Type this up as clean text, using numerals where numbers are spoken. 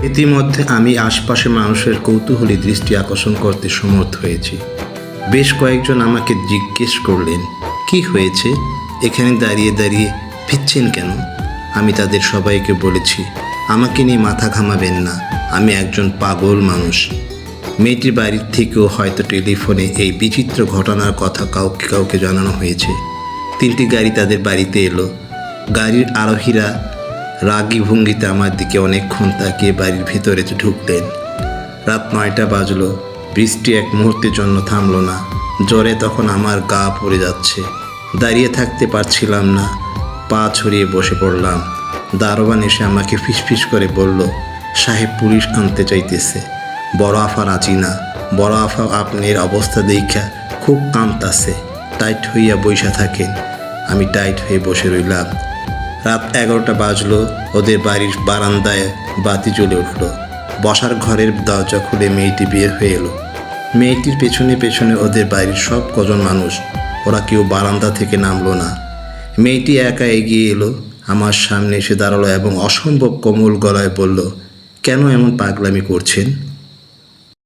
ইতিমধ্যে আমি আশপাশের মানুষের কৌতূহলী দৃষ্টি আকর্ষণ করতে সমর্থ হয়েছি। বেশ কয়েকজন আমাকে জিজ্ঞেস করলেন, কি হয়েছে, এখানে দাঁড়িয়ে দাঁড়িয়ে ভিজছেন কেন? আমি তাদের সবাইকে বলেছি, আমাকে নিয়ে মাথা ঘামাবেন না, আমি একজন পাগল মানুষ। মেয়েটির বাড়ির থেকেও হয়তো টেলিফোনে এই বিচিত্র ঘটনার কথা কাউকে কাউকে জানানো হয়েছে। 3টি গাড়ি তাদের বাড়িতে এলো। গাড়ির আরোহীরা রাগী ভঙ্গিতে আমার দিকে অনেকক্ষণ তাকিয়ে বাড়ির ভিতরে ঢুকলেন। রাত 9টা বাজলো। বৃষ্টি এক মুহূর্তের জন্য থামলো না। জ্বরে তখন আমার গা পড়ে যাচ্ছে। দাঁড়িয়ে থাকতে পারছিলাম না, পা ছড়িয়ে বসে পড়লাম। দারোয়ান এসে আমাকে ফিসফিস করে বলল, সাহেব পুলিশ আনতে চাইতেছে। বড় আফা রাজি না। বড় আফা আপনার অবস্থা দেখা খুব কাঁদতাছে, টাইট হইয়া বইসা থাকেন। আমি টাইট হয়ে বসে রইলাম। রাত 11টা বাজলো। ওদের বাড়ির বারান্দায় বাতি জ্বলে উঠল। বসার ঘরের দরজা খুলে মেয়েটি বের হয়ে এলো। মেয়েটির পেছনে পেছনে ওদের বাড়ির সব কজন মানুষ। ওরা কেউ বারান্দা থেকে নামলো না। মেয়েটি একা এগিয়ে এলো, আমার সামনে এসে দাঁড়ালো এবং অসম্ভব কোমল গলায় বলল, কেন এমন পাগলামি করছেন?